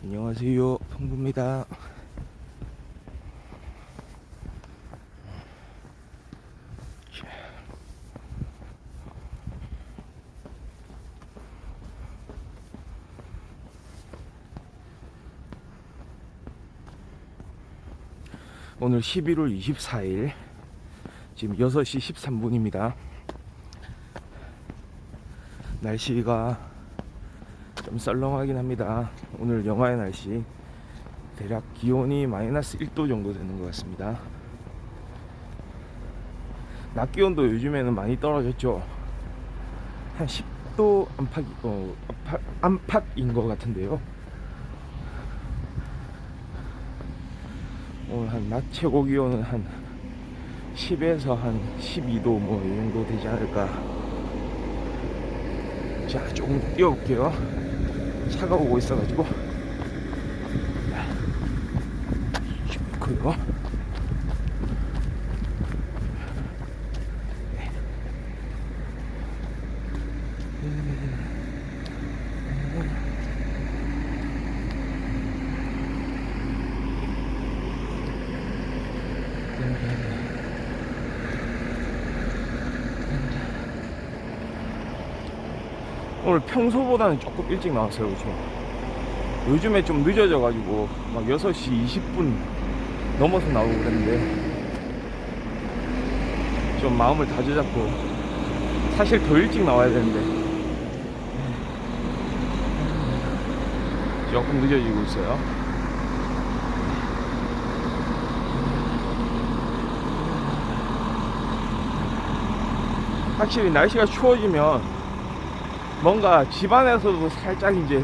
안녕하세요, 풍부입니다. 오늘 11월 24일 지금 6시 13분입니다 날씨가 좀 썰렁하긴 합니다. 오늘 영하의 날씨, 대략 기온이 마이너스 1도 정도 되는 것 같습니다. 낮 기온도 요즘에는 많이 떨어졌죠. 한 10도 안팎인 것 같은데요. 오늘 한 낮 최고 기온은 한 10에서 한 12도 뭐 이 정도 되지 않을까. 자, 조금 뛰어볼게요. 차가 오고 있어가지고. 좋고요. 오늘 평소보다는 조금 일찍 나왔어요. 지금 요즘에 좀 늦어져가지고 막 6시 20분 넘어서 나오고 그랬는데 좀 마음을 다져잡고, 사실 더 일찍 나와야 되는데 조금 늦어지고 있어요. 확실히 날씨가 추워지면 뭔가 집안에서도 살짝 이제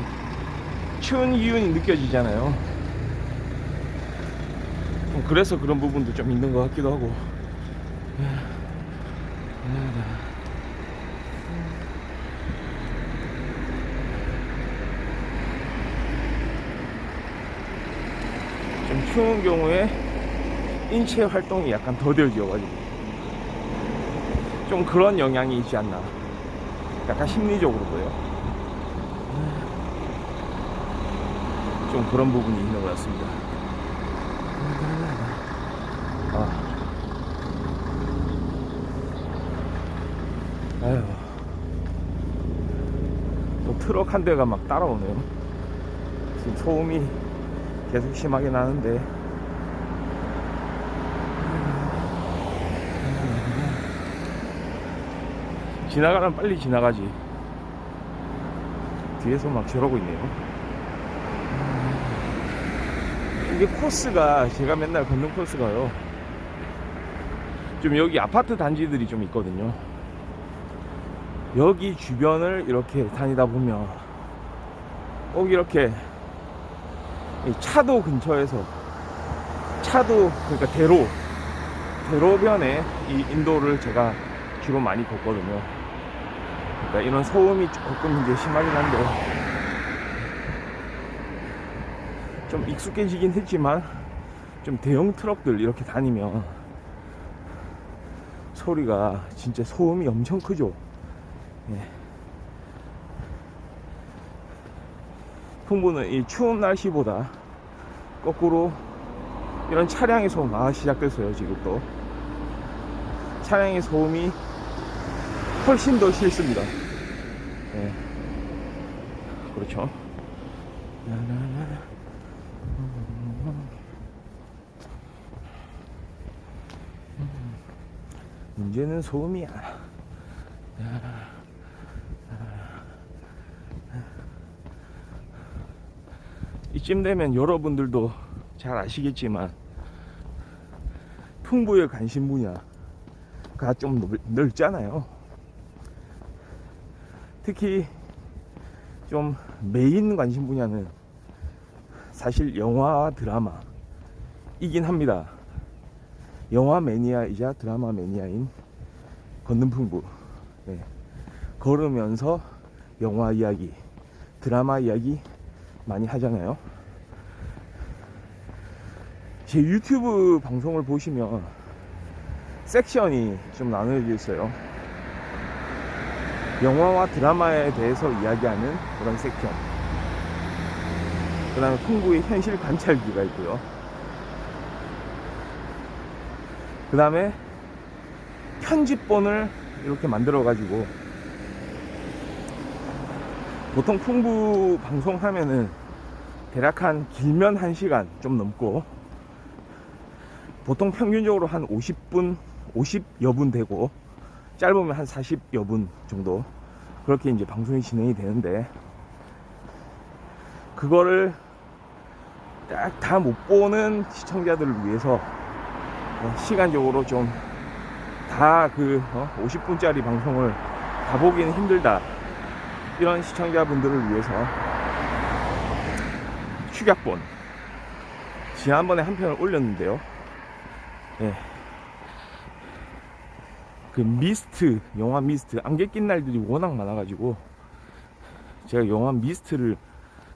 추운 기운이 느껴지잖아요. 그래서 그런 부분도 좀 있는 것 같기도 하고. 좀 추운 경우에 인체 활동이 약간 더뎌져가지고 좀 그런 영향이 있지 않나. 약간 심리적으로도요. 좀 그런 부분이 있는 것 같습니다. 아휴, 또 트럭 한 대가 막 따라오네요. 지금 소음이 계속 심하게 나는데 지나가면 빨리 지나가지. 뒤에서 막 저러고 있네요. 이게 코스가, 제가 맨날 걷는 코스가요, 좀 여기 아파트 단지들이 좀 있거든요. 여기 주변을 이렇게 다니다 보면 꼭 이렇게 차도 근처에서, 차도, 그러니까 대로변에 이 인도를 제가 주로 많이 걷거든요. 그러니까 이런 소음이 조금 이제 심하긴 한데 좀 익숙해지긴 했지만, 좀 대형 트럭들 이렇게 다니면 소리가 진짜, 소음이 엄청 크죠. 예. 풍부는 이 추운 날씨보다 거꾸로 이런 차량의 소음이 시작됐어요. 지금 또 차량의 소음이 훨씬 더 싫습니다. 예. 그렇죠. 문제는 소음이야. 이쯤 되면 여러분들도 잘 아시겠지만 풍부의 관심 분야가 좀 넓잖아요. 특히 좀 메인 관심 분야는 사실 영화와 드라마이긴 합니다. 영화 매니아이자 드라마 매니아인 걷는풍부. 네. 걸으면서 영화 이야기, 드라마 이야기 많이 하잖아요. 제 유튜브 방송을 보시면 섹션이 좀 나눠져 있어요. 영화와 드라마에 대해서 이야기하는 그런 섹션, 그 다음에 풍부의 현실 관찰기가 있고요. 그 다음에 편집본을 이렇게 만들어 가지고, 보통 풍부 방송하면은 대략 한 길면 1시간 좀 넘고, 보통 평균적으로 한 50분 50여 분 되고, 짧으면 한 40여 분 정도 그렇게 이제 방송이 진행이 되는데, 그거를 딱 다 못 보는 시청자들을 위해서 시간적으로 좀 다 50분짜리 방송을 다 보기는 힘들다, 이런 시청자분들을 위해서 축약본 지난번에 한 편을 올렸는데요. 예. 그 미스트, 영화 미스트, 안개 낀 날들이 워낙 많아가지고 제가 영화 미스트를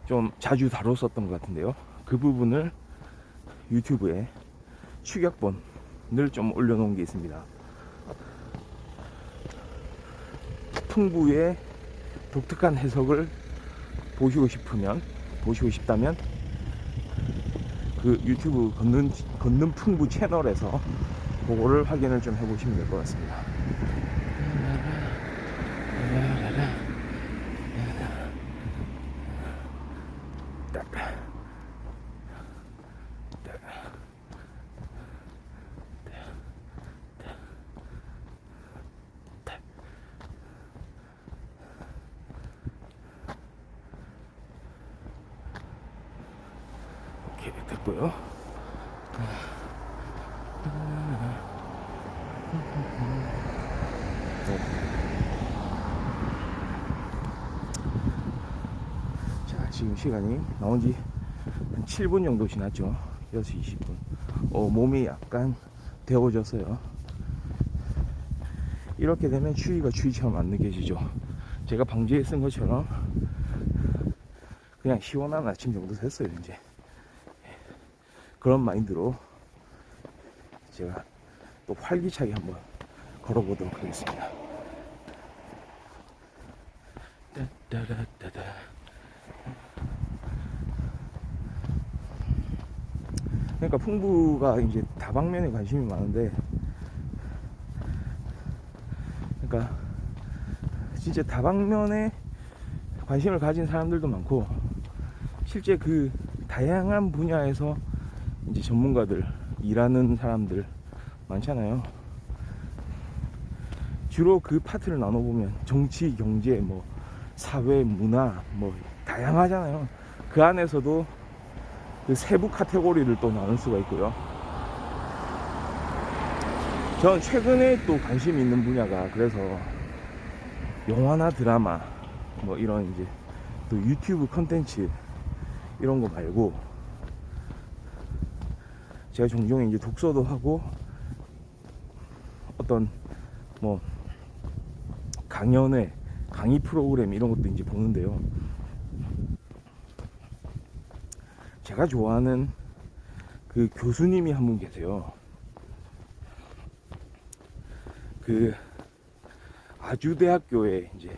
좀 자주 다뤘었던 것 같은데요. 그 부분을 유튜브에 축약본을 좀 올려놓은 게 있습니다. 풍부의 독특한 해석을 보시고 싶다면 그 유튜브 걷는 풍부 채널에서 그거를 확인을 좀 해보시면 될 것 같습니다. 이렇게 됐고요. 자, 지금 시간이 나온 지 한 7분 정도 지났죠. 6시 20분. 몸이 약간 데워졌어요. 이렇게 되면 추위가 추위처럼 안 느껴지죠. 제가 방지에 쓴 것처럼 그냥 시원한 아침 정도 됐어요. 이제 그런 마인드로 제가 또 활기차게 한번 걸어보도록 하겠습니다. 따따라따다. 그러니까 풍부가 이제 다방면에 관심이 많은데, 그러니까 진짜 다방면에 관심을 가진 사람들도 많고, 실제 그 다양한 분야에서 이제 전문가들, 일하는 사람들 많잖아요. 주로 그 파트를 나눠보면 정치, 경제, 뭐 사회, 문화, 뭐 다양하잖아요. 그 안에서도 그 세부 카테고리를 또 나눌 수가 있고요. 전 최근에 또 관심이 있는 분야가, 그래서 영화나 드라마, 뭐 이런 이제 또 유튜브 컨텐츠 이런 거 말고, 제가 종종 이제 독서도 하고 어떤 뭐 강의 프로그램 이런 것도 이제 보는데요. 제가 좋아하는 그 교수님이 한 분 계세요. 그 아주대학교에 이제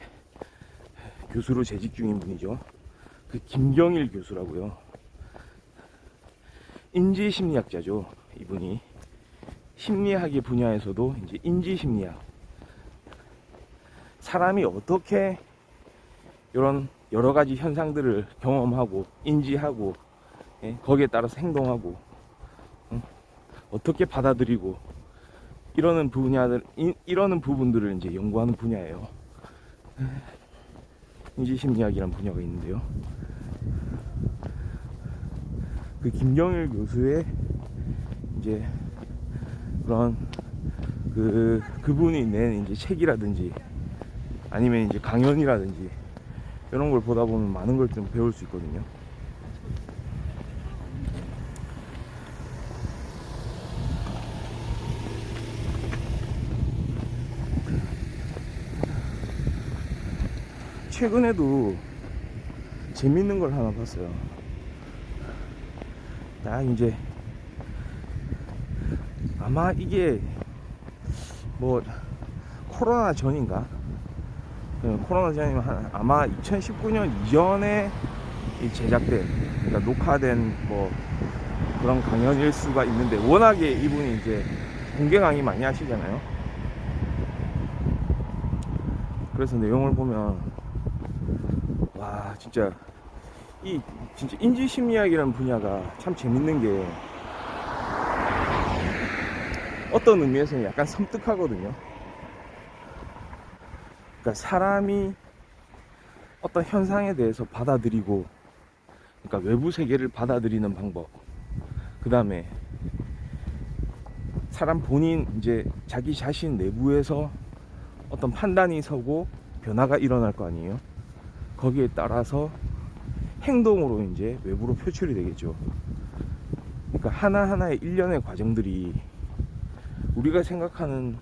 교수로 재직 중인 분이죠. 그 김경일 교수라고요. 인지심리학자죠. 이분이 심리학의 분야에서도 이제 인지심리학, 사람이 어떻게 이런 여러 가지 현상들을 경험하고 인지하고, 거기에 따라서 행동하고, 어떻게 받아들이고, 이러는 부분들을 이제 연구하는 분야예요. 인지심리학이라는 분야가 있는데요. 그 김경일 교수의 이제 그런 그분이 낸 이제 책이라든지 아니면 이제 강연이라든지 이런 걸 보다 보면 많은 걸 좀 배울 수 있거든요. 최근에도 재밌는 걸 하나 봤어요. 딱 이제 아마 이게 뭐 코로나 전인가, 코로나 전이면 아마 2019년 이전에 제작된 그러니까 녹화된 뭐 그런 강연일 수가 있는데, 워낙에 이분이 이제 공개 강의 많이 하시잖아요. 그래서 내용을 보면 와, 진짜 이 진짜 인지심리학이라는 분야가 참 재밌는 게, 어떤 의미에서는 약간 섬뜩하거든요. 그러니까 사람이 어떤 현상에 대해서 받아들이고, 그러니까 외부 세계를 받아들이는 방법, 그 다음에 사람 본인 이제 자기 자신 내부에서 어떤 판단이 서고 변화가 일어날 거 아니에요. 거기에 따라서 행동으로 이제 외부로 표출이 되겠죠. 그러니까 하나하나의 일련의 과정들이 우리가 생각하는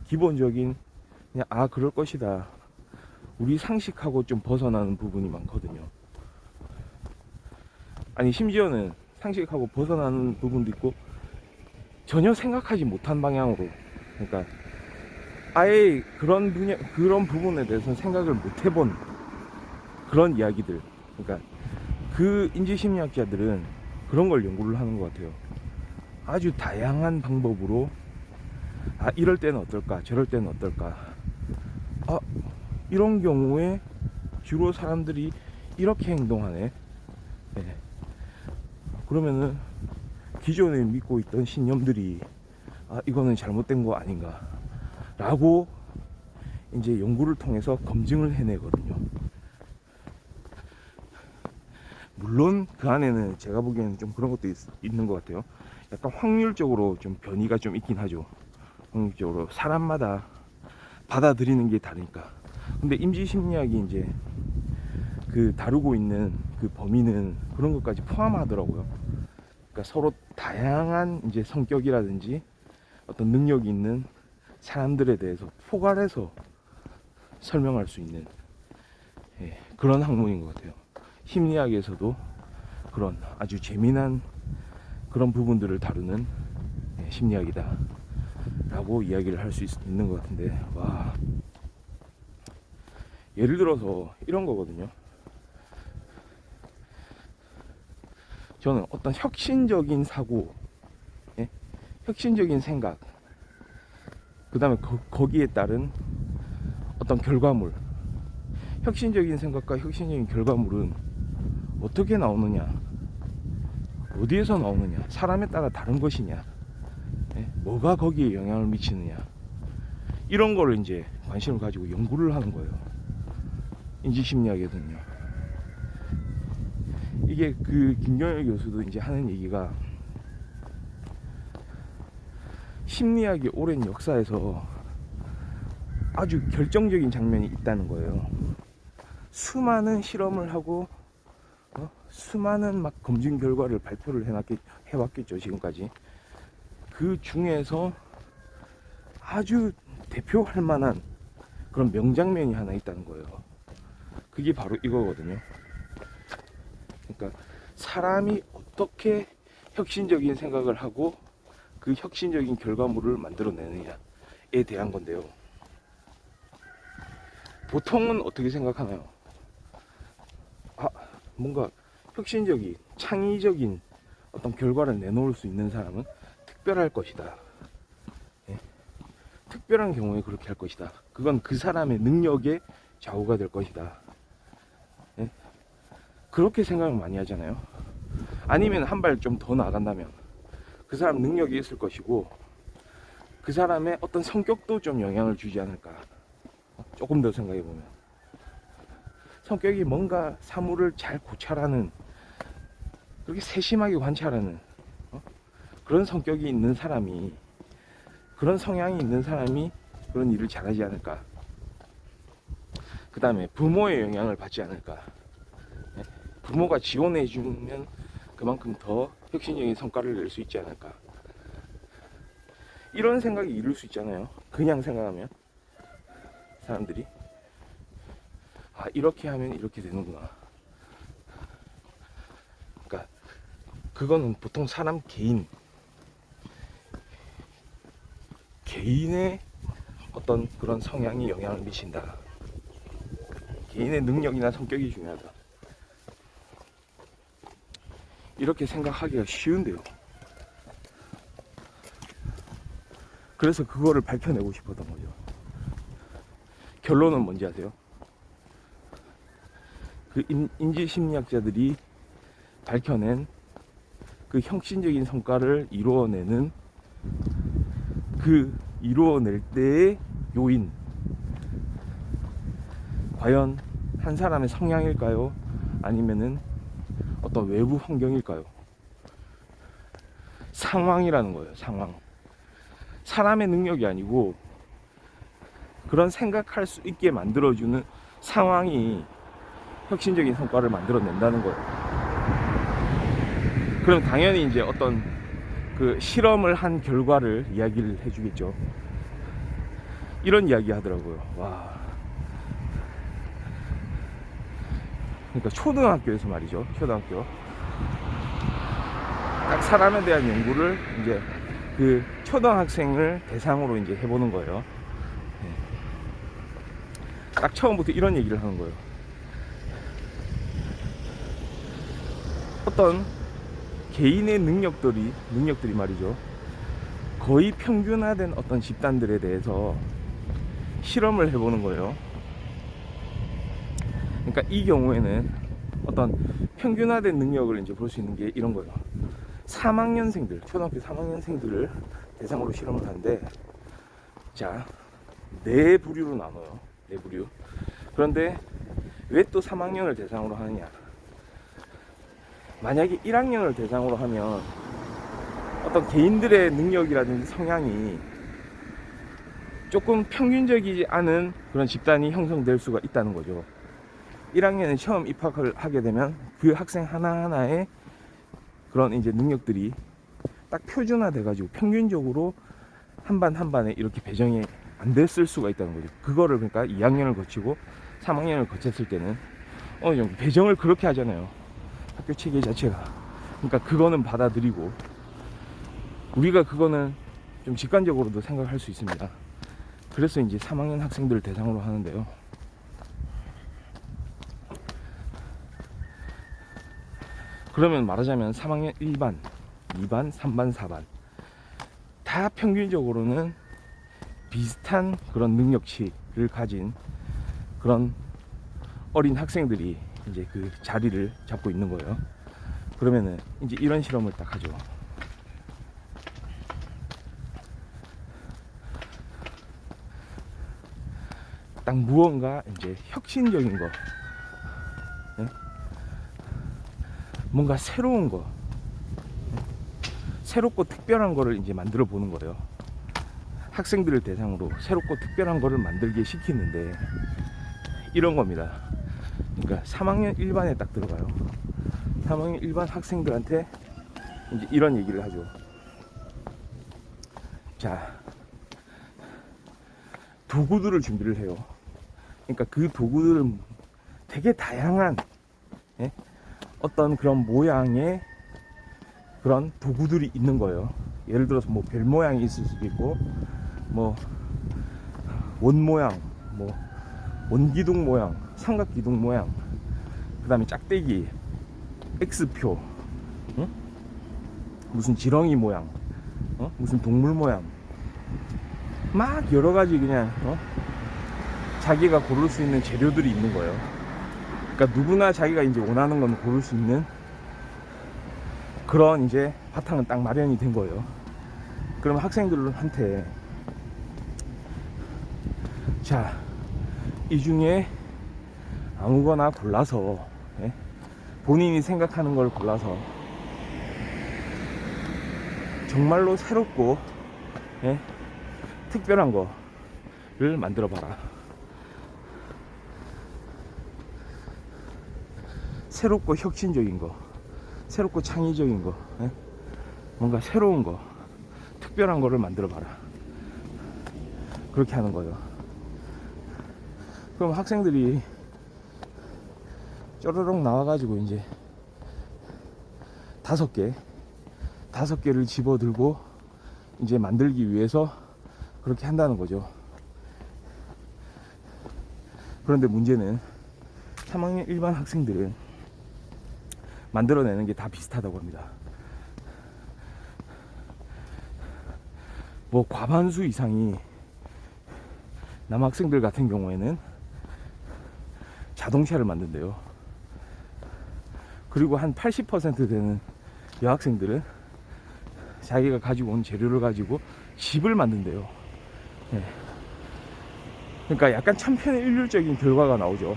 기본적인 그냥 그럴 것이다, 우리 상식하고 좀 벗어나는 부분이 많거든요. 아니, 심지어는 상식하고 벗어나는 부분도 있고 전혀 생각하지 못한 방향으로, 그러니까 아예 그런 분야, 그런 부분에 대해서 생각을 못 해본 그런 이야기들. 그러니까 그 인지심리학자들은 그런 걸 연구를 하는 것 같아요. 아주 다양한 방법으로 이럴 때는 어떨까, 저럴 때는 어떨까, 이런 경우에 주로 사람들이 이렇게 행동하네. 네. 그러면은 기존에 믿고 있던 신념들이 이거는 잘못된 거 아닌가 라고 이제 연구를 통해서 검증을 해내거든요. 물론 그 안에는 제가 보기에는 좀 그런 것도 있는 것 같아요. 약간 확률적으로 좀 변이가 좀 있긴 하죠. 확률적으로 사람마다 받아들이는 게 다르니까. 근데 임지심리학이 이제 그 다루고 있는 그 범위는 그런 것까지 포함하더라고요. 그러니까 서로 다양한 이제 성격이라든지 어떤 능력이 있는 사람들에 대해서 포괄해서 설명할 수 있는 그런 학문인 것 같아요. 심리학에서도 그런 아주 재미난 그런 부분들을 다루는 심리학이다 라고 이야기를 할 수 있는 것 같은데, 와, 예를 들어서 이런 거거든요. 저는 어떤 혁신적인 사고, 혁신적인 생각, 그 다음에 거기에 따른 어떤 결과물, 혁신적인 생각과 혁신적인 결과물은 어떻게 나오느냐, 어디에서 나오느냐, 사람에 따라 다른 것이냐, 뭐가 거기에 영향을 미치느냐, 이런 거를 이제 관심을 가지고 연구를 하는 거예요. 인지심리학에서는요. 이게 그 김경일 교수도 이제 하는 얘기가, 심리학의 오랜 역사에서 아주 결정적인 장면이 있다는 거예요. 수많은 실험을 하고 수많은 막 검증 결과를 발표를 해왔겠죠, 지금까지. 그 중에서 아주 대표할 만한 그런 명장면이 하나 있다는 거예요. 그게 바로 이거거든요. 그러니까 사람이 어떻게 혁신적인 생각을 하고 그 혁신적인 결과물을 만들어내느냐에 대한 건데요. 보통은 어떻게 생각하나요? 뭔가 혁신적인, 창의적인 어떤 결과를 내놓을 수 있는 사람은 특별할 것이다. 특별한 경우에 그렇게 할 것이다. 그건 그 사람의 능력에 좌우가 될 것이다. 그렇게 생각을 많이 하잖아요. 아니면 한 발 좀 더 나간다면 그 사람 능력이 있을 것이고 그 사람의 어떤 성격도 좀 영향을 주지 않을까. 조금 더 생각해 보면 성격이 뭔가 사물을 잘 고찰하는, 그렇게 세심하게 관찰하는 그런 성격이 있는 사람이, 그런 성향이 있는 사람이 그런 일을 잘하지 않을까. 그 다음에 부모의 영향을 받지 않을까. 부모가 지원해 주면 그만큼 더 혁신적인 성과를 낼 수 있지 않을까. 이런 생각이 이룰 수 있잖아요. 그냥 생각하면 사람들이 이렇게 하면 이렇게 되는구나. 그러니까 그거는 보통 사람 개인의 어떤 그런 성향이 영향을 미친다. 개인의 능력이나 성격이 중요하다. 이렇게 생각하기가 쉬운데요. 그래서 그거를 밝혀내고 싶었던 거죠. 결론은 뭔지 아세요? 그 인지심리학자들이 밝혀낸 그 혁신적인 성과를 이루어내는 그 이루어낼 때의 요인, 과연 한 사람의 성향일까요? 아니면은 어떤 외부 환경일까요? 상황이라는 거예요. 상황. 사람의 능력이 아니고 그런 생각할 수 있게 만들어주는 상황이 혁신적인 성과를 만들어낸다는 거예요. 그럼 당연히 이제 어떤 그 실험을 한 결과를 이야기를 해주겠죠. 이런 이야기 하더라고요. 와. 그러니까 초등학교에서 말이죠. 초등학교. 딱 사람에 대한 연구를 이제 그 초등학생을 대상으로 이제 해보는 거예요. 딱 처음부터 이런 얘기를 하는 거예요. 어떤 개인의 능력들이 말이죠. 거의 평균화된 어떤 집단들에 대해서 실험을 해보는 거예요. 그러니까 이 경우에는 어떤 평균화된 능력을 이제 볼 수 있는 게 이런 거예요. 3학년생들, 초등학교 3학년생들을 대상으로 실험을 하는데, 자, 4부류로 나눠요. 4부류. 그런데 왜 또 3학년을 대상으로 하느냐? 만약에 1학년을 대상으로 하면 어떤 개인들의 능력이라든지 성향이 조금 평균적이지 않은 그런 집단이 형성될 수가 있다는 거죠. 1학년에 처음 입학을 하게 되면 그 학생 하나하나의 그런 이제 능력들이 딱 표준화돼 가지고 평균적으로 한 반 한 반에 이렇게 배정이 안 됐을 수가 있다는 거죠. 그거를 그러니까 2학년을 거치고 3학년을 거쳤을 때는 어느 정도 배정을 그렇게 하잖아요. 학교 체계 자체가. 그러니까 그거는 받아들이고 우리가 그거는 좀 직관적으로도 생각할 수 있습니다. 그래서 이제 3학년 학생들을 대상으로 하는데요. 그러면 말하자면 3학년 1반, 2반, 3반, 4반 다 평균적으로는 비슷한 그런 능력치를 가진 그런 어린 학생들이 이제 그 자리를 잡고 있는 거예요. 그러면은 이제 이런 실험을 딱 하죠. 딱 무언가 이제 혁신적인 거, 네? 뭔가 새로운 거, 새롭고 특별한 거를 이제 만들어 보는 거예요. 학생들을 대상으로 새롭고 특별한 거를 만들게 시키는데 이런 겁니다. 그러니까 3학년 1반에 딱 들어가요. 3학년 1반 학생들한테 이제 이런 얘기를 하죠. 자, 도구들을 준비를 해요. 그러니까 그 도구들은 되게 다양한, 예? 어떤 그런 모양의 그런 도구들이 있는 거예요. 예를 들어서 뭐 별 모양이 있을 수도 있고, 뭐 원 모양, 뭐 원기둥 모양, 삼각기둥 모양, 그 다음에 짝대기, X표, 응? 무슨 지렁이 모양, 무슨 동물 모양, 막 여러 가지 그냥 자기가 고를 수 있는 재료들이 있는 거예요. 그러니까 누구나 자기가 이제 원하는 건 고를 수 있는 그런 이제 바탕은 딱 마련이 된 거예요. 그러면 학생들한테 자, 이 중에 아무거나 골라서, 예? 본인이 생각하는 걸 골라서 정말로 새롭고, 예? 특별한 거를 만들어 봐라. 새롭고 혁신적인 거, 새롭고 창의적인 거, 예? 뭔가 새로운 거, 특별한 거를 만들어 봐라. 그렇게 하는 거예요. 그럼 학생들이 쪼르륵 나와가지고 이제 5개를 집어들고 이제 만들기 위해서 그렇게 한다는 거죠. 그런데 문제는 3학년 일반 학생들은 만들어내는 게 다 비슷하다고 합니다. 뭐 과반수 이상이 남학생들 같은 경우에는 자동차를 만든대요. 그리고 한 80% 되는 여학생들은 자기가 가지고 온 재료를 가지고 집을 만든대요. 네. 그러니까 약간 천편일률적인 결과가 나오죠.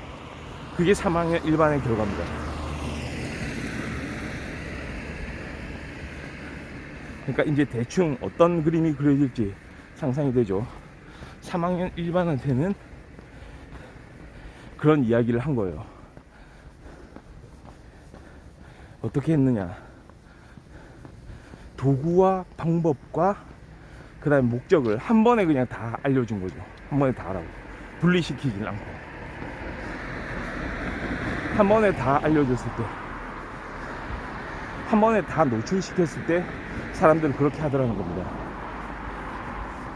그게 3학년 일반의 결과입니다. 그러니까 이제 대충 어떤 그림이 그려질지 상상이 되죠. 3학년 일반한테는 그런 이야기를 한 거예요. 어떻게 했느냐, 도구와 방법과 그 다음에 목적을 한 번에 그냥 다 알려준 거죠. 한 번에 다 하라고, 분리시키질 않고 한 번에 다 알려줬을 때, 한 번에 다 노출시켰을 때 사람들은 그렇게 하더라는 겁니다.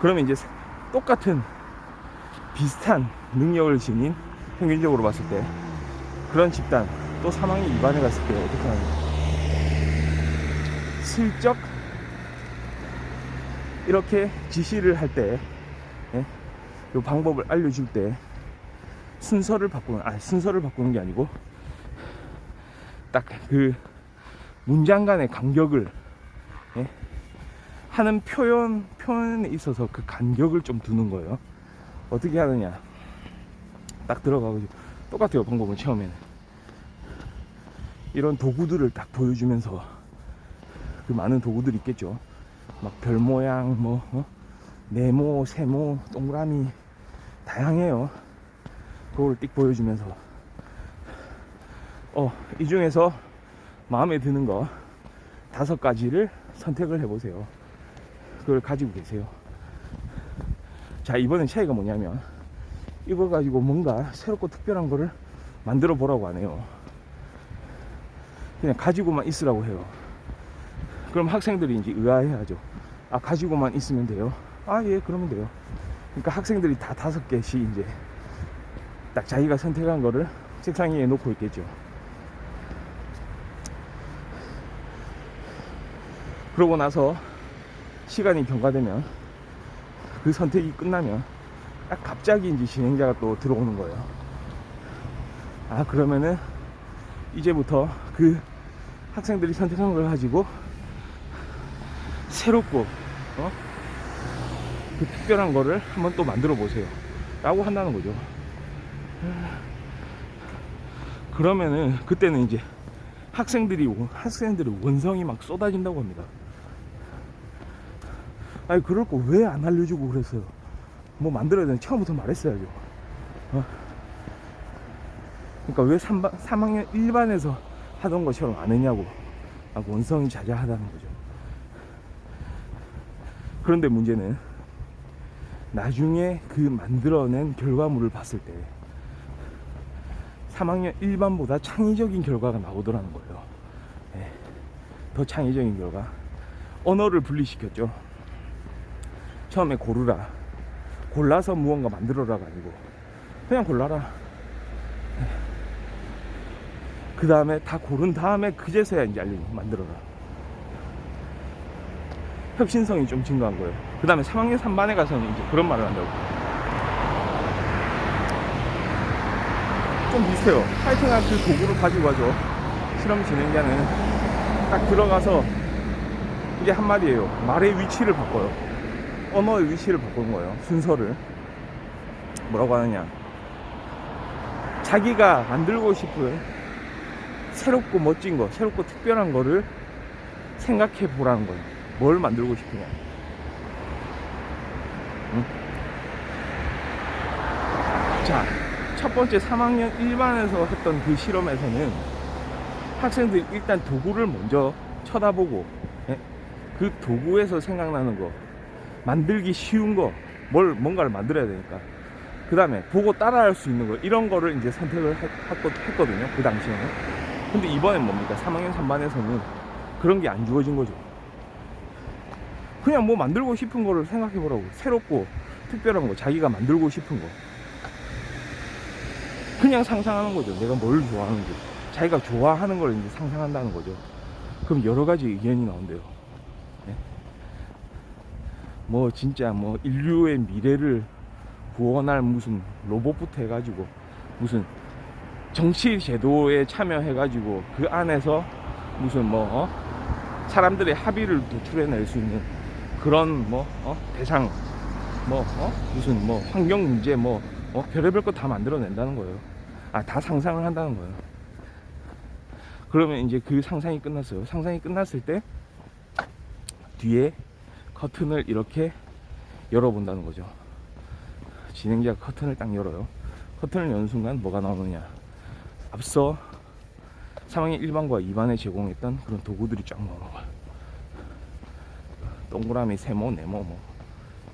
그러면 이제 똑같은 비슷한 능력을 지닌, 평균적으로 봤을 때 그런 집단 또 3학년 2반에 갔을 때 어떻게 하느냐, 슬쩍 이렇게 지시를 할 때, 이 방법을 알려줄 때 순서를 바꾸는 게 아니고 딱 그 문장 간의 간격을, 하는 표현에 있어서 그 간격을 좀 두는 거예요. 어떻게 하느냐, 딱 들어가고 똑같아요. 방법은 처음에는 이런 도구들을 딱 보여주면서, 그 많은 도구들이 있겠죠. 막 별 모양, 네모, 세모, 동그라미 다양해요. 그걸 띡 보여주면서 이 중에서 마음에 드는 거 5가지를 선택을 해보세요. 그걸 가지고 계세요. 자, 이번엔 차이가 뭐냐면 이거 가지고 뭔가 새롭고 특별한 거를 만들어 보라고 안 해요. 그냥 가지고만 있으라고 해요. 그럼 학생들이 이제 의아해하죠. 아, 가지고만 있으면 돼요? 아, 예, 그러면 돼요. 그러니까 학생들이 다 5개씩 이제 딱 자기가 선택한 거를 책상 위에 놓고 있겠죠. 그러고 나서 시간이 경과되면, 그 선택이 끝나면 딱 갑자기 이제 진행자가 또 들어오는 거예요. 아, 그러면은 이제부터 그 학생들이 선택한 걸 가지고 새롭고 그 특별한 거를 한번 또 만들어 보세요 라고 한다는 거죠. 그러면은 그때는 이제 학생들의 원성이 막 쏟아진다고 합니다. 아니, 그럴 거 왜 안 알려주고 그랬어요? 뭐 만들어야 되는 처음부터 말했어야죠. 그러니까 왜 3학년 1반에서 하던 것처럼 안 했냐고, 원성이 자자하다는 거죠. 그런데 문제는 나중에 그 만들어낸 결과물을 봤을 때 3학년 1반보다 창의적인 결과가 나오더라는 거예요. 더 창의적인 결과. 언어를 분리시켰죠. 처음에 고르라, 골라서 무언가 만들어라가 아니고 그냥 골라라. 그 다음에 다 고른 다음에 그제서야 이제 만들어라. 혁신성이 좀 증가한 거예요. 그 다음에 3학년 3반에 가서는 이제 그런 말을 한다고. 좀 비슷해요. 파이팅한 그 도구를 가지고 가죠. 실험 진행자는 딱 들어가서 이게 한마디예요. 말의 위치를 바꿔요. 언어의 위치를 바꾸는 거예요. 순서를. 뭐라고 하느냐, 자기가 만들고 싶은 새롭고 멋진 거, 새롭고 특별한 거를 생각해 보라는 거예요. 뭘 만들고 싶으냐. 자, 첫 번째 3학년 1반에서 했던 그 실험에서는 학생들이 일단 도구를 먼저 쳐다보고, 그 도구에서 생각나는 거, 만들기 쉬운 거, 뭔가를 만들어야 되니까 그 다음에 보고 따라할 수 있는 거, 이런 거를 이제 선택을 했거든요, 그 당시에는. 근데 이번엔 뭡니까? 3학년 3반에서는 그런 게 안 주어진 거죠. 그냥 뭐 만들고 싶은 거를 생각해 보라고. 새롭고 특별한 거, 자기가 만들고 싶은 거 그냥 상상하는 거죠. 내가 뭘 좋아하는지, 자기가 좋아하는 걸 이제 상상한다는 거죠. 그럼 여러 가지 의견이 나온대요. 네? 뭐 진짜 뭐 인류의 미래를 구원할 무슨 로봇부터 해가지고 무슨 정치 제도에 참여해가지고 그 안에서 무슨 뭐 사람들의 합의를 도출해낼 수 있는 그런 뭐 대상 뭐 무슨 뭐 환경 문제 뭐 별의별 거 다 만들어낸다는 거예요. 다 상상을 한다는 거예요. 그러면 이제 그 상상이 끝났어요. 상상이 끝났을 때 뒤에 커튼을 이렇게 열어본다는 거죠. 진행자가 커튼을 딱 열어요. 커튼을 여는 순간 뭐가 나오느냐, 앞서 3학년 1반과 2반에 제공했던 그런 도구들이 쫙 나오는 거야. 동그라미, 세모, 네모 뭐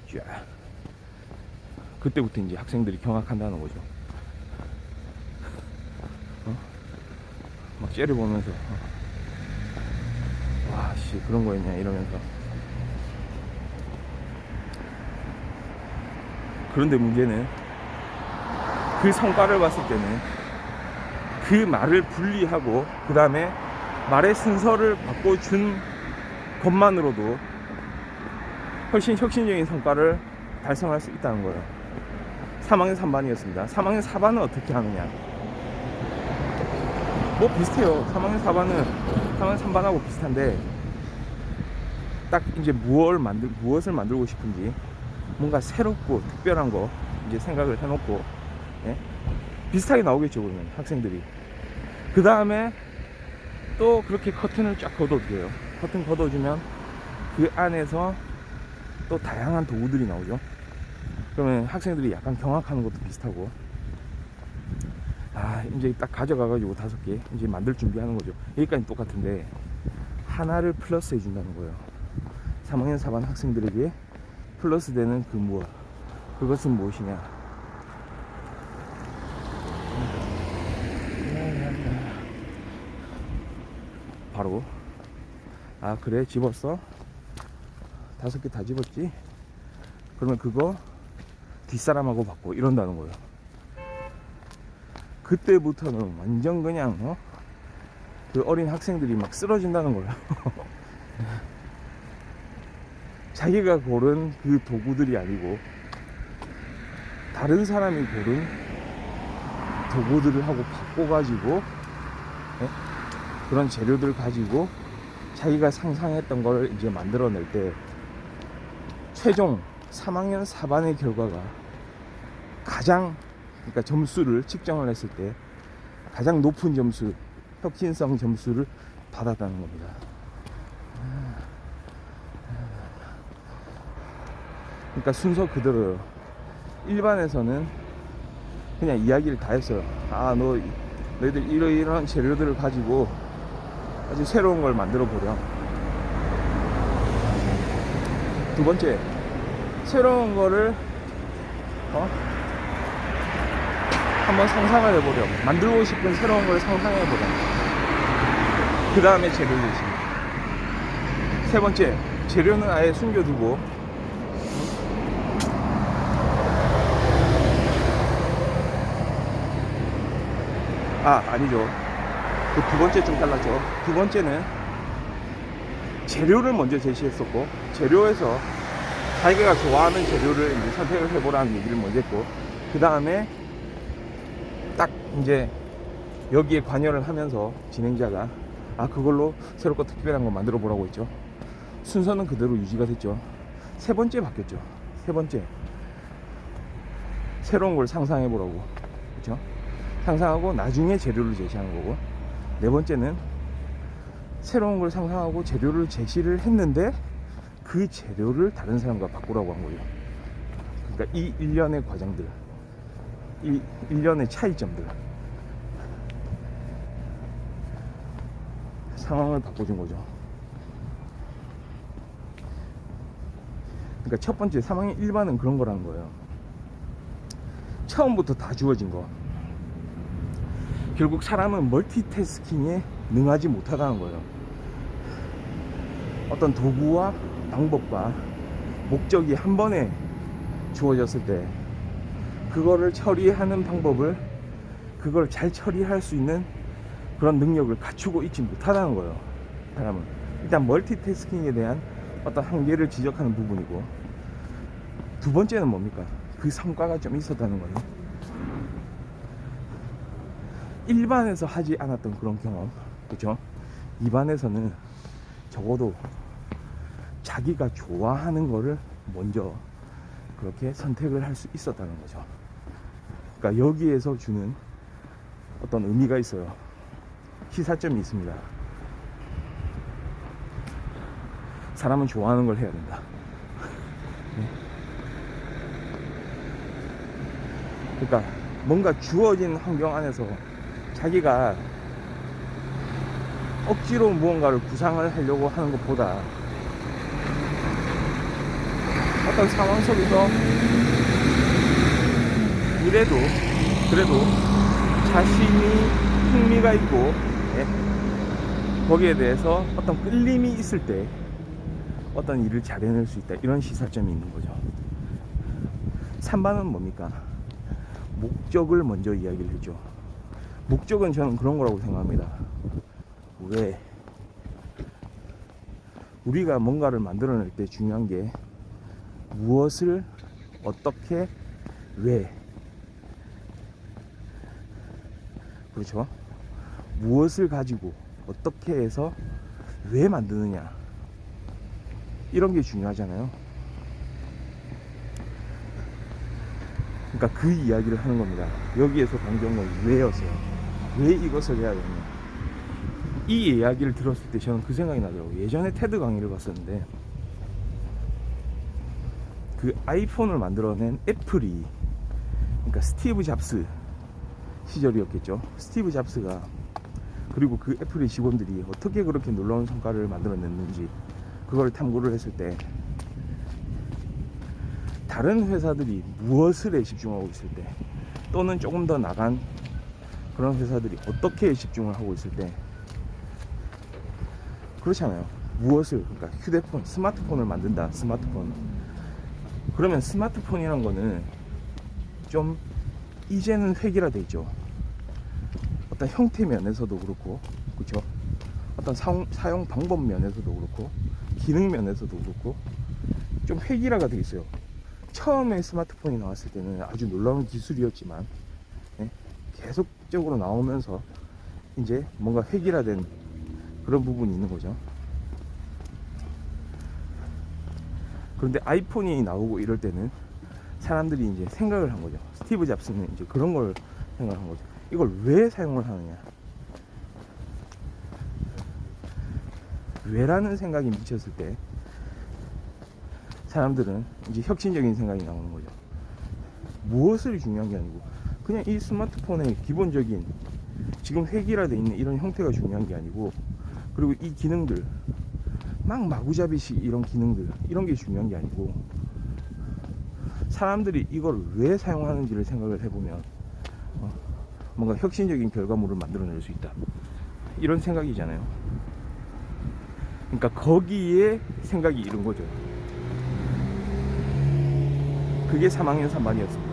쫙. 그때부터 이제 학생들이 경악한다는 거죠. 막 째려보면서 와씨 그런 거였냐 이러면서. 그런데 문제는 그 성과를 봤을 때는 그 말을 분리하고 그 다음에 말의 순서를 바꿔준 것만으로도 훨씬 혁신적인 성과를 달성할 수 있다는 거예요. 3학년 3반이었습니다. 3학년 4반은 어떻게 하느냐, 뭐 비슷해요. 3학년 4반은 3학년 3반하고 비슷한데 딱 이제 무엇을 만들고 싶은지 뭔가 새롭고 특별한 거 이제 생각을 해놓고, 예? 비슷하게 나오겠죠. 그러면 학생들이 그 다음에 또 그렇게 커튼을 쫙 걷어줘요. 커튼 걷어주면 그 안에서 또 다양한 도구들이 나오죠. 그러면 학생들이 약간 경악하는 것도 비슷하고, 이제 딱 가져가가지고 5개 이제 만들 준비하는 거죠. 여기까지 똑같은데 하나를 플러스 해준다는 거예요. 3학년 4반 학생들에게 플러스 되는 그 무엇, 그것은 무엇이냐, 바로 그래 집었어, 5개 다 집었지, 그러면 그거 뒷사람하고 받고 이런다는 거예요. 그때부터는 완전 그냥 그 어린 학생들이 막 쓰러진다는 거예요. 자기가 고른 그 도구들이 아니고 다른 사람이 고른 도구들을 하고 바꿔가지고, 그런 재료들을 가지고 자기가 상상했던 걸 이제 만들어낼 때 최종 3학년 4반의 결과가 가장, 그러니까 점수를 측정을 했을 때 가장 높은 점수, 혁신성 점수를 받았다는 겁니다. 그러니까 순서 그대로요. 일반에서는 그냥 이야기를 다 했어요. 너희들 이런 재료들을 가지고 아주 새로운 걸 만들어 보렴. 두 번째, 새로운 거를 한번 상상을 해보렴. 만들고 싶은 새로운 걸 상상해보렴. 그 다음에 재료를 있습니다. 세 번째, 재료는 아예 숨겨두고 아니죠. 그 두 번째 좀 달랐죠. 두 번째는 재료를 먼저 제시했었고, 재료에서 자기가 좋아하는 재료를 이제 선택을 해보라는 얘기를 먼저 했고, 그 다음에 딱 이제 여기에 관여를 하면서 진행자가 그걸로 새롭고 특별한 거 만들어 보라고 했죠. 순서는 그대로 유지가 됐죠. 세 번째 바뀌었죠. 세 번째, 새로운 걸 상상해 보라고, 그렇죠? 상상하고 나중에 재료를 제시하는 거고, 네 번째는 새로운 걸 상상하고 재료를 제시를 했는데 그 재료를 다른 사람과 바꾸라고 한 거예요. 그러니까 이 일련의 과정들, 이 일련의 차이점들, 상황을 바꿔준 거죠. 그러니까 첫 번째 3학년 1반은 그런 거라는 거예요. 처음부터 다 주어진 거. 결국 사람은 멀티태스킹에 능하지 못하다는 거예요. 어떤 도구와 방법과 목적이 한 번에 주어졌을 때 그거를 처리하는 방법을, 그걸 잘 처리할 수 있는 그런 능력을 갖추고 있지 못하다는 거예요. 사람은 일단 멀티태스킹에 대한 어떤 한계를 지적하는 부분이고, 두 번째는 뭡니까? 그 성과가 좀 있었다는 거예요. 일반에서 하지 않았던 그런 경험, 그렇죠? 입안에서는 적어도 자기가 좋아하는 거를 먼저 그렇게 선택을 할 수 있었다는 거죠. 그러니까 여기에서 주는 어떤 의미가 있어요. 시사점이 있습니다. 사람은 좋아하는 걸 해야 된다. 그러니까 뭔가 주어진 환경 안에서 자기가 억지로 무언가를 구상을 하려고 하는 것보다 어떤 상황 속에서 그래도 자신이 흥미가 있고, 예, 거기에 대해서 어떤 끌림이 있을 때 어떤 일을 잘 해낼 수 있다, 이런 시사점이 있는 거죠. 3번은 뭡니까? 목적을 먼저 이야기를 해줘. 목적은 저는 그런 거라고 생각합니다. 왜? 우리가 뭔가를 만들어낼 때 중요한 게 무엇을 어떻게 왜, 그렇죠? 무엇을 가지고 어떻게 해서 왜 만드느냐, 이런 게 중요하잖아요. 그러니까 그 이야기를 하는 겁니다. 여기에서 강조한 건 왜였어요. 왜 이것을 해야 되냐. 이 이야기를 들었을 때 저는 그 생각이 나더라고요. 예전에 테드 강의를 봤었는데, 그 아이폰을 만들어낸 애플이, 그러니까 스티브 잡스 시절이었겠죠. 스티브 잡스가, 그리고 그 애플의 직원들이 어떻게 그렇게 놀라운 성과를 만들어냈는지 그걸 탐구를 했을 때, 다른 회사들이 무엇을 집중하고 있을 때, 또는 조금 더 나간 그런 회사들이 어떻게 집중을 하고 있을 때, 그렇잖아요. 무엇을, 그러니까 휴대폰, 스마트폰을 만든다. 스마트폰. 그러면 스마트폰이란 거는 좀 이제는 획일화돼 있죠. 어떤 형태 면에서도 그렇고, 그렇죠? 어떤 사용 방법 면에서도 그렇고, 기능 면에서도 그렇고, 좀 획일화가 돼 있어요. 처음에 스마트폰이 나왔을 때는 아주 놀라운 기술이었지만, 예? 계속적으로 나오면서 이제 뭔가 획일화된 그런 부분이 있는 거죠. 그런데 아이폰이 나오고 이럴 때는 사람들이 이제 생각을 한 거죠. 스티브 잡스는 이제 그런 걸 생각한 거죠. 이걸 왜 사용을 하느냐, 왜라는 생각이 미쳤을 때 사람들은 이제 혁신적인 생각이 나오는 거죠. 무엇을 중요한 게 아니고 그냥 이 스마트폰의 기본적인 지금 획일화되어 있는 이런 형태가 중요한 게 아니고, 그리고 이 기능들 막 마구잡이식 이런 기능들, 이런 게 중요한 게 아니고, 사람들이 이걸 왜 사용하는지를 생각을 해보면 뭔가 혁신적인 결과물을 만들어낼 수 있다, 이런 생각이잖아요. 그러니까 거기에 생각이 이른 거죠. 그게 3학년 3반이었습니다.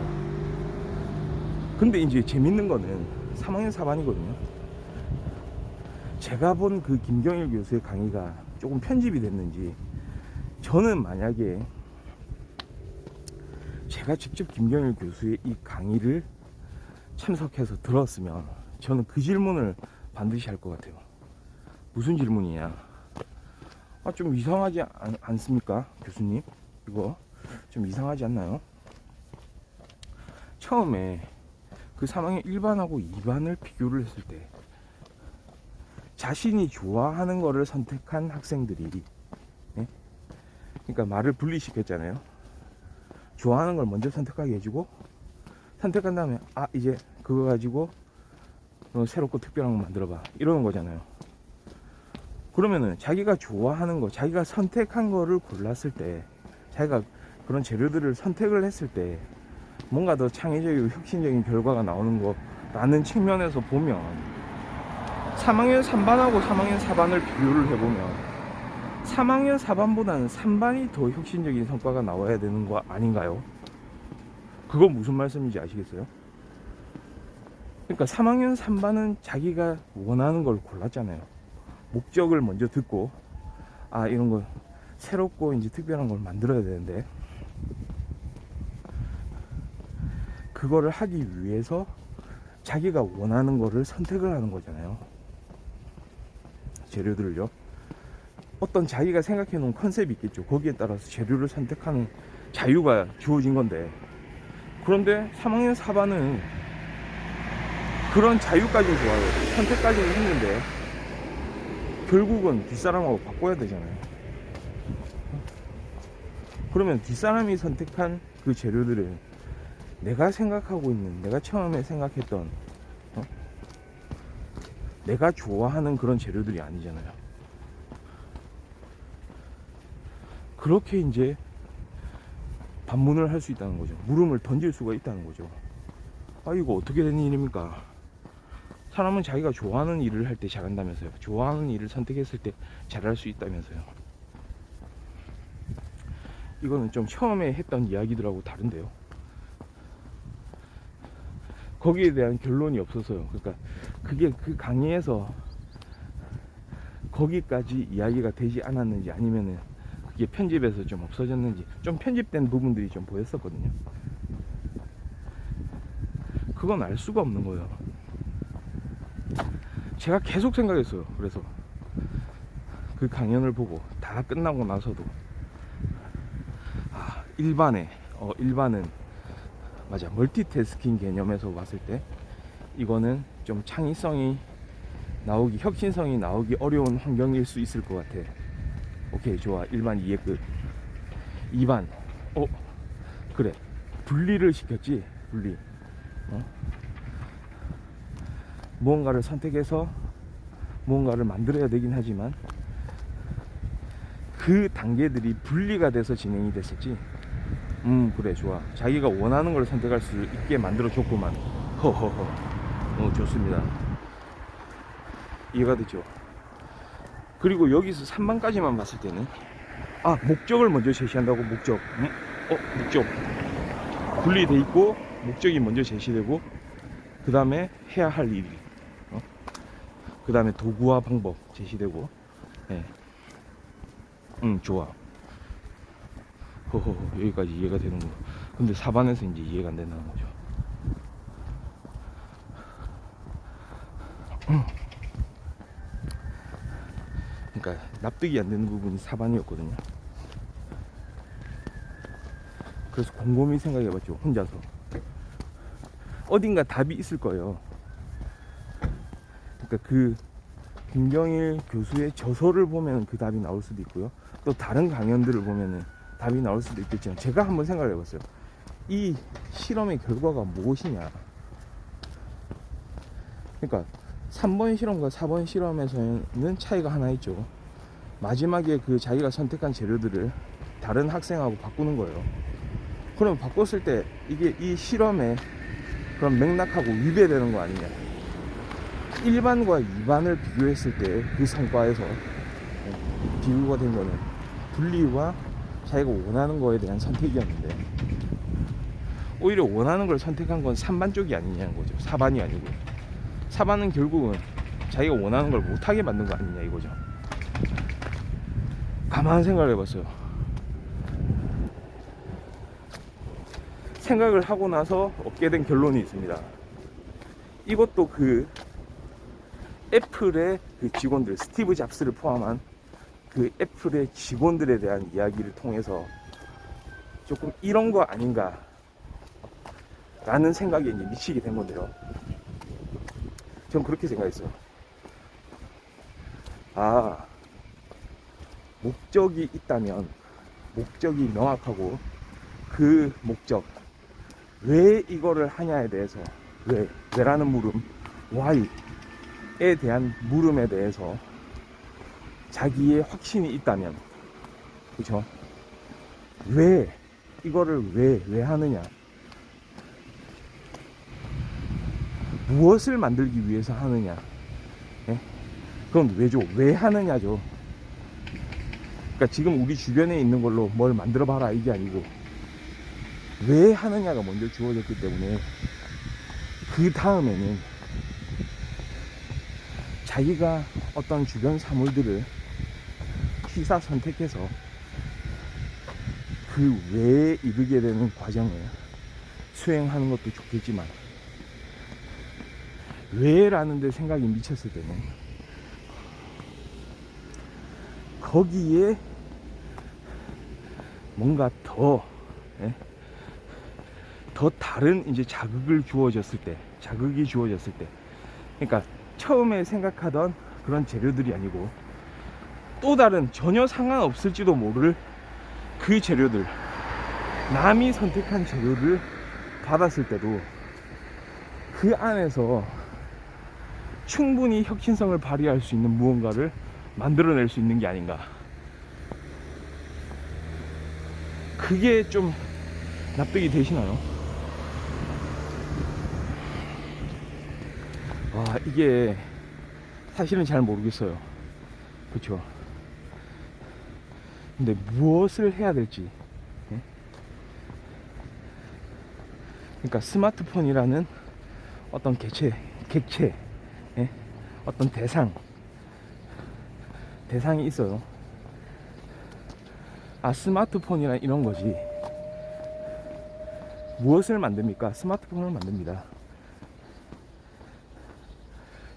근데 이제 재밌는 거는 3학년 4반이거든요. 제가 본 그 김경일 교수의 강의가 조금 편집이 됐는지, 저는 만약에 제가 직접 김경일 교수의 이 강의를 참석해서 들었으면 저는 그 질문을 반드시 할 것 같아요. 무슨 질문이냐? 좀 이상하지 않습니까, 교수님? 이거 좀 이상하지 않나요? 처음에 그 3학년 1반하고 2반을 비교를 했을 때 자신이 좋아하는 거를 선택한 학생들이, 예? 그러니까 말을 분리시켰잖아요. 좋아하는 걸 먼저 선택하게 해주고, 선택한 다음에 이제 그거 가지고 새롭고 특별한 거 만들어봐, 이러는 거잖아요. 그러면은 자기가 좋아하는 거, 자기가 선택한 거를 골랐을 때, 자기가 그런 재료들을 선택을 했을 때 뭔가 더 창의적이고 혁신적인 결과가 나오는 거라는 측면에서 보면 3학년 3반하고 3학년 4반을 비교를 해보면 3학년 4반보다는 3반이 더 혁신적인 성과가 나와야 되는 거 아닌가요? 그건 무슨 말씀인지 아시겠어요? 그러니까 3학년 3반은 자기가 원하는 걸 골랐잖아요. 목적을 먼저 듣고, 아, 이런 거 새롭고 이제 특별한 걸 만들어야 되는데, 그거를 하기 위해서 자기가 원하는 거를 선택을 하는 거잖아요. 재료들을요. 어떤 자기가 생각해 놓은 컨셉이 있겠죠. 거기에 따라서 재료를 선택하는 자유가 주어진 건데, 그런데 3학년 4반은 그런 자유까지는 좋아요. 선택까지는 했는데 결국은 뒷사람하고 바꿔야 되잖아요. 그러면 뒷사람이 선택한 그 재료들은 내가 생각하고 있는, 내가 처음에 생각했던 내가 좋아하는 그런 재료들이 아니잖아요. 그렇게 이제 반문을 할 수 있다는 거죠. 물음을 던질 수가 있다는 거죠. 아, 이거 어떻게 된 일입니까? 사람은 자기가 좋아하는 일을 할 때 잘한다면서요. 좋아하는 일을 선택했을 때 잘할 수 있다면서요. 이거는 좀 처음에 했던 이야기들하고 다른데요. 거기에 대한 결론이 없어서요. 그러니까 그게 그 강의에서 거기까지 이야기가 되지 않았는지, 아니면은 그게 편집에서 좀 없어졌는지, 좀 편집된 부분들이 좀 보였었거든요. 그건 알 수가 없는 거예요. 제가 계속 생각했어요. 그래서 그 강연을 보고 다 끝나고 나서도, 아, 일반은 맞아, 멀티태스킹 개념에서 봤을 때 이거는 좀 창의성이 나오기, 혁신성이 나오기 어려운 환경일 수 있을 것 같아. 오케이, 좋아. 1반 이해 끝. 2반, 그래, 분리를 시켰지. 분리. 무언가를 선택해서 무언가를 만들어야 되긴 하지만 그 단계들이 분리가 돼서 진행이 됐었지. 그래, 좋아. 자기가 원하는 걸 선택할 수 있게 만들어 줬구만. 허허허. 좋습니다. 이해가 되죠? 그리고 여기서 3반까지만 봤을 때는, 아, 목적을 먼저 제시한다고. 목적. 목적. 분리돼 있고 목적이 먼저 제시되고, 그 다음에 해야 할 일이, 그 다음에 도구와 방법 제시되고. 네. 좋아. 허허, 여기까지 이해가 되는 거. 근데 4반에서 이제 이해가 안 된다는 거죠. 그러니까 납득이 안 되는 부분이 4반이었거든요. 그래서 곰곰이 생각해봤죠. 혼자서 어딘가 답이 있을 거예요. 그러니까 그 김경일 교수의 저서를 보면 그 답이 나올 수도 있고요, 또 다른 강연들을 보면은 답이 나올 수도 있겠지만, 제가 한번 생각을 해봤어요. 이 실험의 결과가 무엇이냐. 그러니까 3번 실험과 4번 실험에서는 차이가 하나 있죠. 마지막에 그 자기가 선택한 재료들을 다른 학생하고 바꾸는 거예요. 그럼 바꿨을 때 이게 이 실험의 그런 맥락하고 위배되는 거 아니냐. 1반과 2반을 비교했을 때 그 성과에서 비교가 된 거는 분리와 자기가 원하는 거에 대한 선택이었는데, 오히려 원하는 걸 선택한 건 3반 쪽이 아니냐는 거죠. 4반이 아니고. 4반은 결국은 자기가 원하는 걸 못하게 만든 거 아니냐 이거죠. 가만 생각을 해봤어요. 생각을 하고 나서 얻게 된 결론이 있습니다. 이것도 그 애플의 그 직원들, 스티브 잡스를 포함한 그 애플의 직원들에 대한 이야기를 통해서 조금 이런 거 아닌가 라는 생각에 이제 미치게 된 건데요. 전 그렇게 생각했어요. 아, 목적이 있다면, 목적이 명확하고, 그 목적, 왜 이거를 하냐에 대해서, 왜라는 물음, why에 대한 물음에 대해서 자기의 확신이 있다면, 그쵸? 왜 이거를 왜 하느냐, 무엇을 만들기 위해서 하느냐, 예? 그럼 왜죠? 왜 하느냐죠. 그러니까 지금 우리 주변에 있는 걸로 뭘 만들어 봐라 이게 아니고, 왜 하느냐가 먼저 주어졌기 때문에 그 다음에는 자기가 어떤 주변 사물들을 취사 선택해서 그 외에 이르게 되는 과정을 수행하는 것도 좋겠지만, 왜라는 데 생각이 미쳤을 때는 거기에 뭔가 더 다른 이제 자극이 주어졌을 때, 그러니까 처음에 생각하던 그런 재료들이 아니고 또 다른 전혀 상관없을지도 모를 그 재료들, 남이 선택한 재료를 받았을 때도 그 안에서 충분히 혁신성을 발휘할 수 있는 무언가를 만들어낼 수 있는 게 아닌가. 그게 좀 납득이 되시나요? 와, 이게 사실은 잘 모르겠어요. 그렇죠? 근데 무엇을 해야 될지, 그러니까 스마트폰이라는 어떤 객체, 어떤 대상이 있어요. 스마트폰이란 이런 거지. 무엇을 만듭니까? 스마트폰을 만듭니다.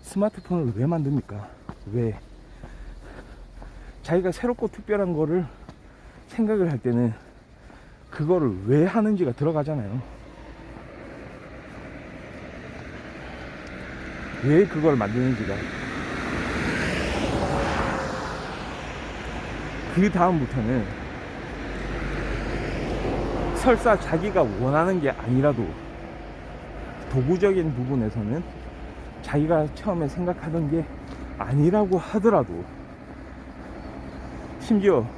스마트폰을 왜 만듭니까? 왜? 자기가 새롭고 특별한 거를 생각을 할 때는 그거를 왜 하는지가 들어가잖아요. 왜 그걸 만드는지가. 그 다음부터는 설사 자기가 원하는 게 아니라도 도구적인 부분에서는 자기가 처음에 생각하던 게 아니라고 하더라도, 심지어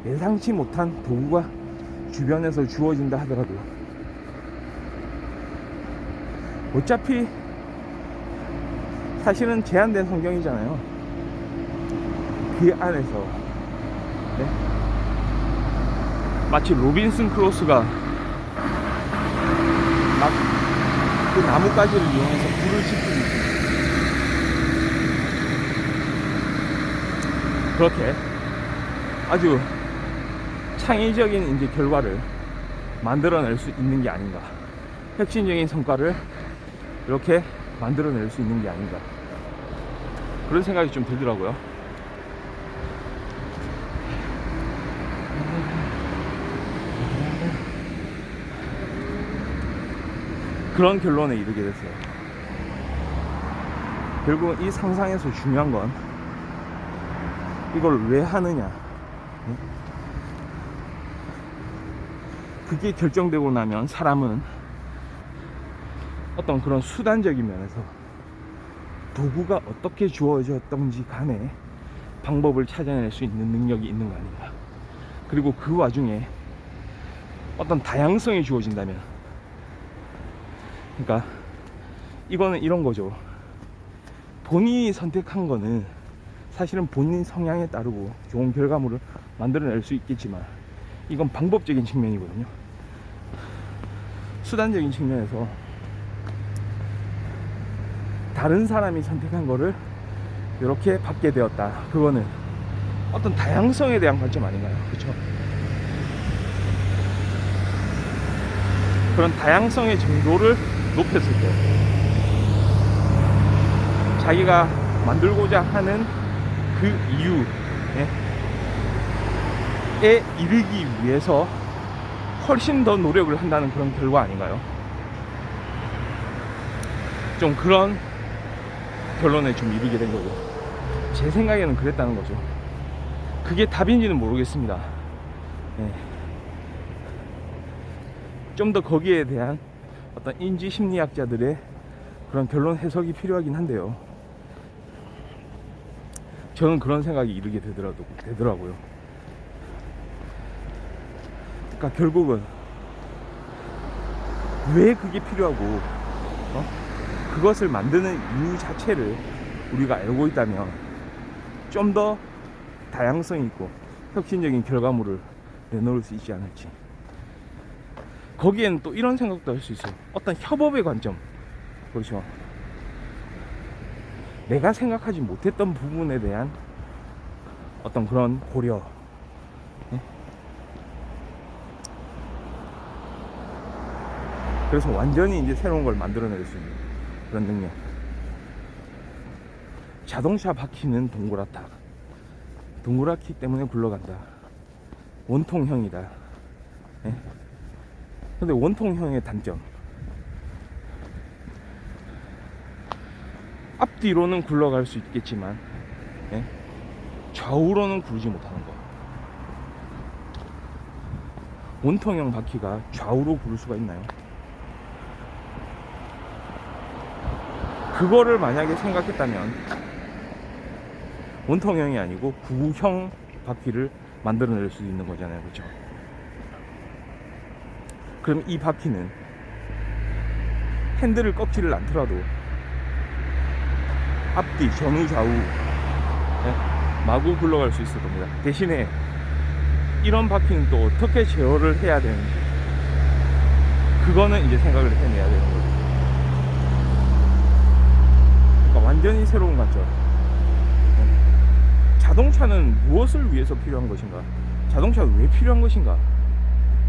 예상치 못한 도구가 주변에서 주어진다 하더라도, 어차피 사실은 제한된 환경이잖아요. 그 안에서 마치 로빈슨 크루소가 막 그 나뭇가지를 이용해서 불을 지피듯이, 그렇게 아주 창의적인 이제 결과를 만들어낼 수 있는 게 아닌가, 혁신적인 성과를 이렇게 만들어낼 수 있는 게 아닌가, 그런 생각이 좀 들더라고요. 그런 결론에 이르게 됐어요. 결국 이 상상에서 중요한 건 이걸 왜 하느냐, 그게 결정되고 나면 사람은 어떤 그런 수단적인 면에서 도구가 어떻게 주어졌던지 간에 방법을 찾아낼 수 있는 능력이 있는 거 아닌가. 그리고 그 와중에 어떤 다양성이 주어진다면, 그러니까 이거는 이런 거죠. 본인이 선택한 거는 사실은 본인 성향에 따르고 좋은 결과물을 만들어낼 수 있겠지만, 이건 방법적인 측면이거든요. 수단적인 측면에서 다른 사람이 선택한 거를 이렇게 받게 되었다. 그거는 어떤 다양성에 대한 관점 아닌가요? 그렇죠? 그런 다양성의 정도를 높였을 때 자기가 만들고자 하는 그 이유에 이르기 위해서 훨씬 더 노력을 한다는 그런 결과 아닌가요? 좀 그런 결론에 좀 이르게 된 거고, 제 생각에는 그랬다는 거죠. 그게 답인지는 모르겠습니다. 좀 더 거기에 대한 어떤 인지 심리학자들의 그런 결론 해석이 필요하긴 한데요, 저는 그런 생각이 이르게 되더라고요. 그러니까 결국은 왜 그게 필요하고 그것을 만드는 이유 자체를 우리가 알고 있다면 좀 더 다양성 있고 혁신적인 결과물을 내놓을 수 있지 않을지. 거기에는 또 이런 생각도 할 수 있어요. 어떤 협업의 관점. 그렇죠. 내가 생각하지 못했던 부분에 대한 어떤 그런 고려. 네? 그래서 완전히 이제 새로운 걸 만들어낼 수 있는 그런 능력. 자동차 바퀴는 동그랗다. 동그랗기 때문에 굴러간다. 원통형이다. 네? 근데 원통형의 단점, 앞뒤로는 굴러갈 수 있겠지만 네? 좌우로는 굴지 못하는 거. 원통형 바퀴가 좌우로 구를 수가 있나요? 그거를 만약에 생각했다면 원통형이 아니고 구형 바퀴를 만들어낼 수 있는 거잖아요. 그렇죠? 그럼 이 바퀴는 핸들을 꺾지를 않더라도 앞뒤, 전후, 좌우 네? 마구 굴러갈 수 있을 겁니다. 대신에 이런 바퀴는 또 어떻게 제어를 해야 되는지, 그거는 이제 생각을 해내야 되는 거죠. 그러니까 완전히 새로운 관점. 자동차는 무엇을 위해서 필요한 것인가? 자동차는 왜 필요한 것인가?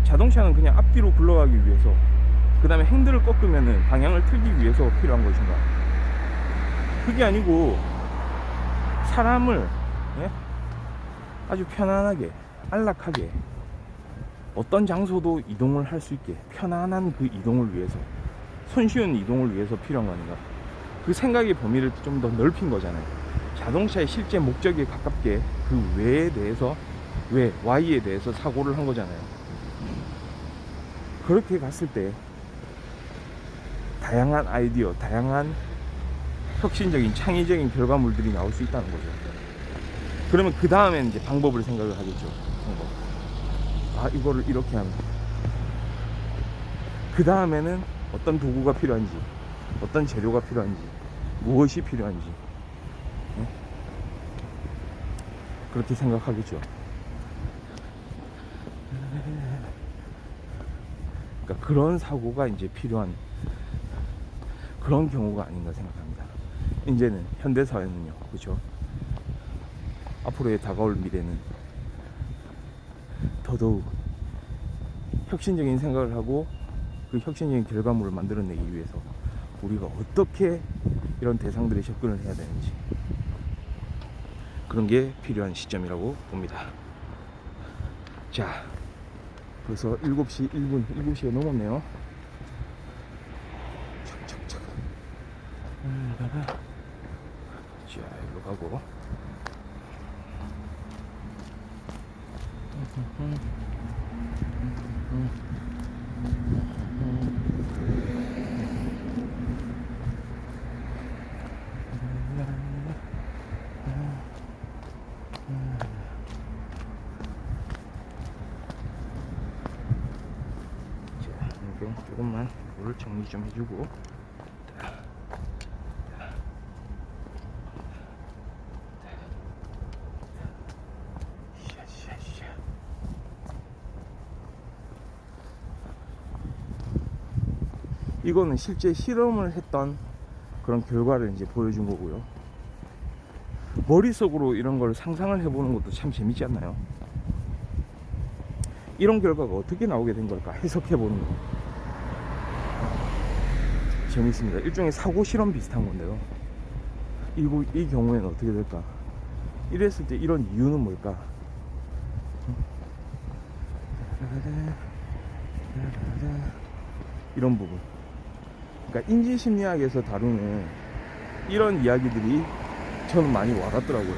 자동차는 그냥 앞뒤로 굴러가기 위해서, 그 다음에 핸들을 꺾으면 방향을 틀기 위해서 필요한 것인가? 그게 아니고 사람을 아주 편안하게, 안락하게 어떤 장소도 이동을 할 수 있게 편안한 그 이동을 위해서, 손쉬운 이동을 위해서 필요한 거 아닌가? 그 생각의 범위를 좀 더 넓힌 거잖아요. 자동차의 실제 목적에 가깝게 그 왜에 대해서, 왜, Y에 대해서 사고를 한 거잖아요. 그렇게 갔을 때 다양한 아이디어, 다양한 혁신적인 창의적인 결과물들이 나올 수 있다는 거죠. 그러면 그 다음엔 이제 방법을 생각을 하겠죠. 방법. 아, 이거를 이렇게 하면, 그 다음에는 어떤 도구가 필요한지, 어떤 재료가 필요한지, 무엇이 필요한지, 네? 그렇게 생각하겠죠. 그러니까 그런 사고가 이제 필요한 그런 경우가 아닌가 생각합니다. 이제는 현대사회는요, 그렇죠? 앞으로의 다가올 미래는 더더욱 혁신적인 생각을 하고 그 혁신적인 결과물을 만들어내기 위해서 우리가 어떻게 이런 대상들에 접근을 해야 되는지, 그런 게 필요한 시점이라고 봅니다. 자, 벌써 7시 1분, 7시가 넘었네요. 착착착. 자, 일로 가고. 조금만 물을 정리 좀 해주고. 이거는 실제 실험을 했던 그런 결과를 이제 보여준 거고요. 머릿속으로 이런 걸 상상을 해보는 것도 참 재밌지 않나요? 이런 결과가 어떻게 나오게 된 걸까 해석해보는 거 재밌습니다. 일종의 사고 실험 비슷한 건데요. 이 경우에는 어떻게 될까? 이랬을 때 이런 이유는 뭘까? 이런 부분. 그러니까 인지심리학에서 다루는 이런 이야기들이 저는 많이 와닿더라고요.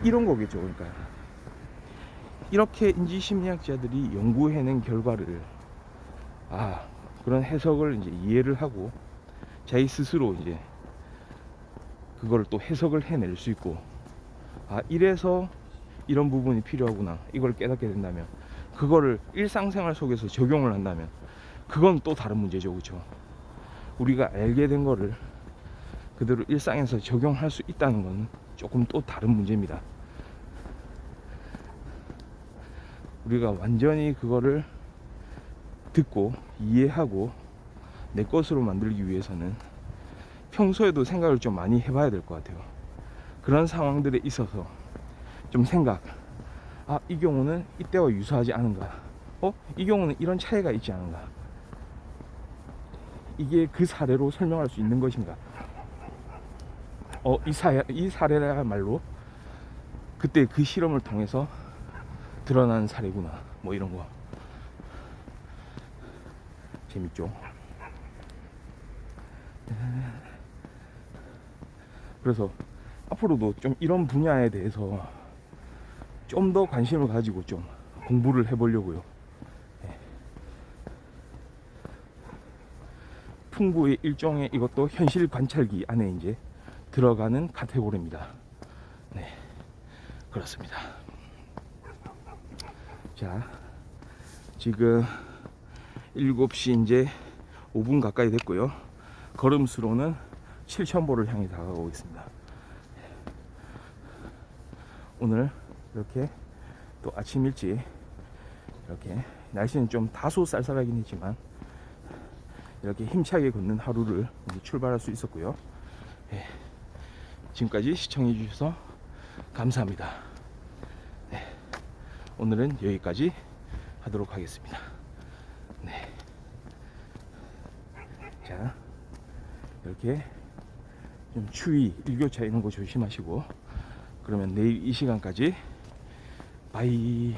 이런 거겠죠. 그러니까 이렇게 인지심리학자들이 연구해낸 결과를, 그런 해석을 이제 이해를 하고 자기 스스로 이제 그걸 또 해석을 해낼 수 있고, 이래서 이런 부분이 필요하구나, 이걸 깨닫게 된다면, 그거를 일상생활 속에서 적용을 한다면 그건 또 다른 문제죠. 그렇죠? 우리가 알게 된 거를 그대로 일상에서 적용할 수 있다는 건 조금 또 다른 문제입니다. 우리가 완전히 그거를 듣고 이해하고 내 것으로 만들기 위해서는 평소에도 생각을 좀 많이 해봐야 될 것 같아요. 그런 상황들에 있어서 좀 생각, 이 경우는 이때와 유사하지 않은가, 이 경우는 이런 차이가 있지 않은가, 이게 그 사례로 설명할 수 있는 것인가, 이 사례야말로 그때 그 실험을 통해서 드러난 사례구나, 뭐 이런 거 재밌죠. 그래서 앞으로도 좀 이런 분야에 대해서 좀 더 관심을 가지고 좀 공부를 해보려고요. 풍부의 일종의 이것도 현실 관찰기 안에 이제 들어가는 카테고리입니다. 네, 그렇습니다. 자, 지금 7시 이제 5분 가까이 됐고요. 걸음수로는 7,000보를 향해 다가가고 있습니다. 오늘 이렇게 또 아침 일찍 이렇게 날씨는 좀 다소 쌀쌀하긴 했지만 이렇게 힘차게 걷는 하루를 이제 출발할 수 있었고요. 지금까지 시청해 주셔서 감사합니다. 오늘은 여기까지 하도록 하겠습니다. 네. 자, 이렇게 좀 추위, 일교차 이런 거 조심하시고, 그러면 내일 이 시간까지 바이.